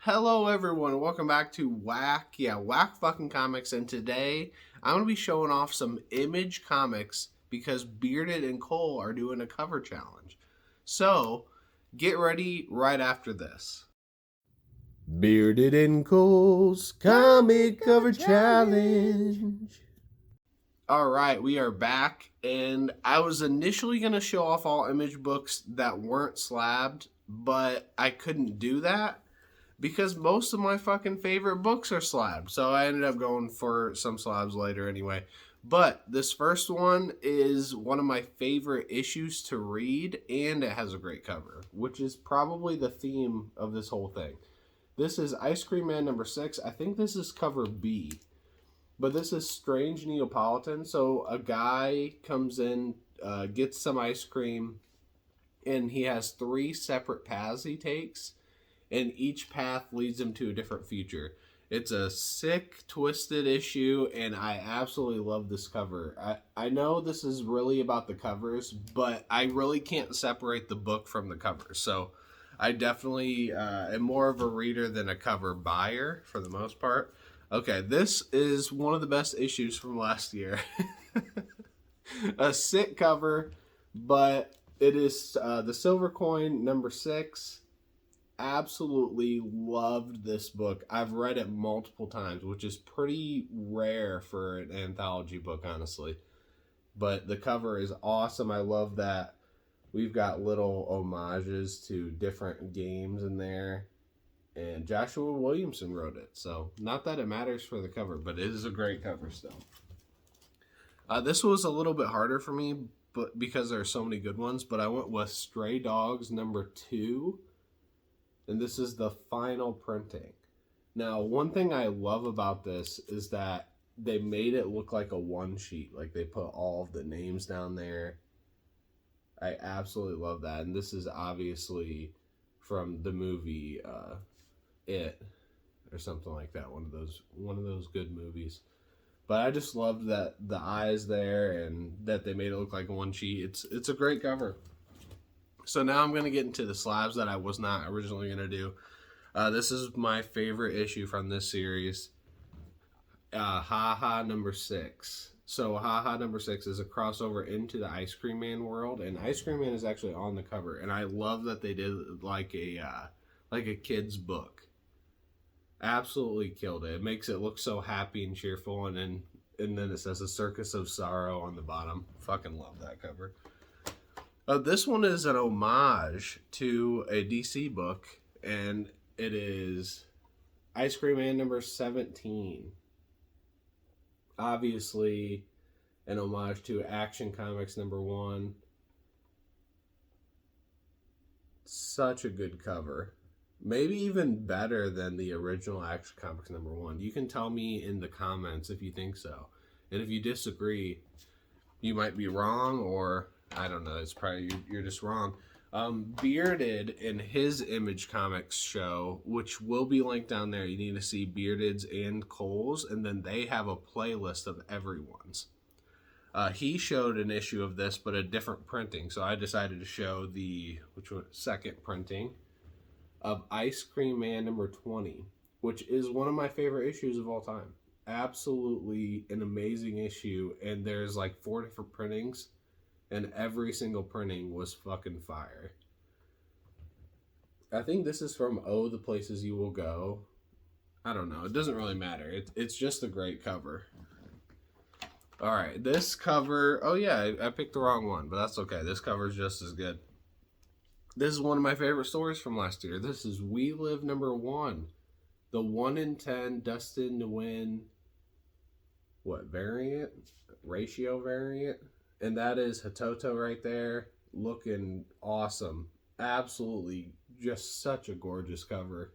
Hello everyone, welcome back to Whack fucking comics, and today I'm going to be showing off some Image comics because Bearded and Cole are doing a cover challenge. So, get ready right after this. Bearded and Cole's comic cover challenge. Alright, we are back, and I was initially going to show off all Image books that weren't slabbed, but I couldn't do that because most of my fucking favorite books are slabbed. So I ended up going for some slabs later anyway. But this first one is one of my favorite issues to read, and it has a great cover, which is probably the theme of this whole thing. This is Ice Cream Man number 6. I think this is cover B. But this is Strange Neapolitan. So a guy comes in, gets some ice cream, and he has 3 separate paths he takes, and each path leads him to a different future. It's a sick, twisted issue, and I absolutely love this cover. I know this is really about the covers, but I really can't separate the book from the cover. So I definitely am more of a reader than a cover buyer for the most part. Okay, this is one of the best issues from last year. A sick cover, but it is the Silver Coin number 6. Absolutely loved this book. I've read it multiple times, which is pretty rare for an anthology book, honestly. But the cover is awesome. I love that we've got little homages to different games in there. And Joshua Williamson wrote it. So, not that it matters for the cover, but it is a great cover still. This was a little bit harder for me but because there are so many good ones, but I went with Stray Dogs number 2. And this is the final printing. Now, one thing I love about this is that they made it look like a one sheet. Like they put all of the names down there. I absolutely love that. And this is obviously from the movie It or something like that. One of those good movies. But I just loved that the eyes there and that they made it look like one sheet. It's a great cover. So now I'm going to get into the slabs that I was not originally going to do. This is my favorite issue from this series. Ha Ha number 6. So Ha Ha number 6 is a crossover into the Ice Cream Man world. And Ice Cream Man is actually on the cover. And I love that they did like a kid's book. Absolutely killed it. It makes it look so happy and cheerful. And then it says A Circus of Sorrow on the bottom. Fucking love that cover. This one is an homage to a DC book, and it is Ice Cream Man number 17. Obviously, an homage to Action Comics number 1. Such a good cover. Maybe even better than the original Action Comics number 1. You can tell me in the comments if you think so. And if you disagree, you might be wrong, or I don't know, it's probably you're just wrong. Bearded in his Image Comics show, which will be linked down there, you need to see Bearded's and Cole's, and then they have a playlist of everyone's. He showed an issue of this, but a different printing, so I decided to show the second printing of Ice Cream Man number 20, which is one of my favorite issues of all time. Absolutely an amazing issue, and there's like 4 different printings, and every single printing was fucking fire. I think this is from Oh, the Places You Will Go. I don't know. It doesn't really matter. It's just a great cover. Alright, this cover... Oh yeah, I picked the wrong one, but that's okay. This cover is just as good. This is one of my favorite stories from last year. This is We Live number 1. The 1 in 10 Destined to Win... variant? Ratio variant? And that is Hatoto right there, looking awesome. Absolutely just such a gorgeous cover.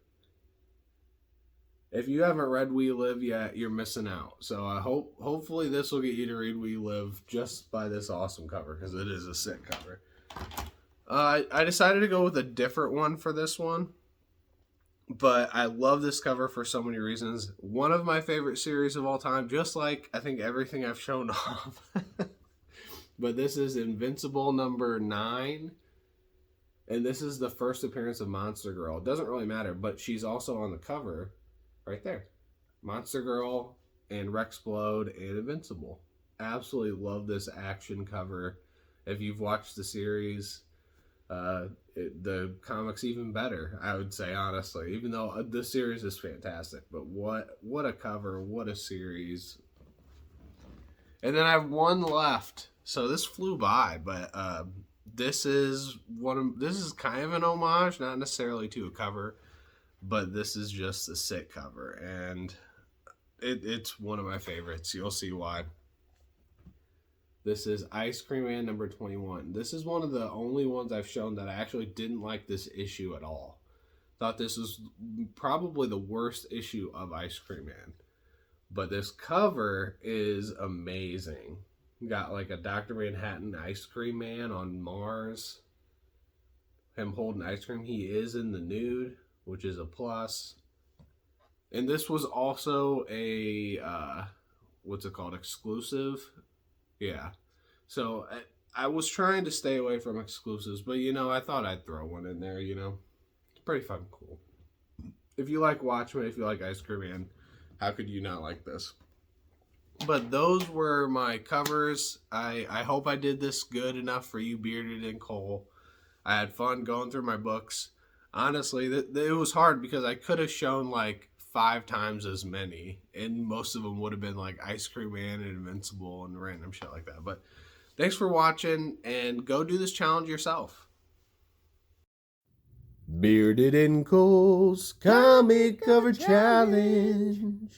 If you haven't read We Live yet, you're missing out. So I hopefully this will get you to read We Live just by this awesome cover, because it is a sick cover. I decided to go with a different one for this one, but I love this cover for so many reasons. One of my favorite series of all time, just like I think everything I've shown off. But this is Invincible number 9. And this is the first appearance of Monster Girl. It doesn't really matter, but she's also on the cover right there. Monster Girl and Rexplode and Invincible. Absolutely love this action cover. If you've watched the series, the comic's even better, I would say, honestly. Even though the series is fantastic. But what a cover, what a series. And then I have one left. So this flew by, but this is kind of an homage, not necessarily to a cover, but this is just a sick cover, and it's one of my favorites. You'll see why. This is Ice Cream Man number 21. This is one of the only ones I've shown that I actually didn't like this issue at all. Thought this was probably the worst issue of Ice Cream Man. But this cover is amazing. Got like a Dr. Manhattan Ice Cream Man on Mars. Him holding ice cream. He is in the nude, which is a plus. And this was also a, what's it called? Exclusive? Yeah. So I was trying to stay away from exclusives, but I thought I'd throw one in there, It's pretty fucking cool. If you like Watchmen, if you like Ice Cream Man, how could you not like this? But those were my covers. I hope I did this good enough for you, Bearded and Cole. I had fun going through my books. Honestly, it was hard because I could have shown like 5 times as many, and most of them would have been like Ice Cream Man and Invincible and random shit like that. But thanks for watching, and go do this challenge yourself. Bearded and Cole's Comic Cover Challenge.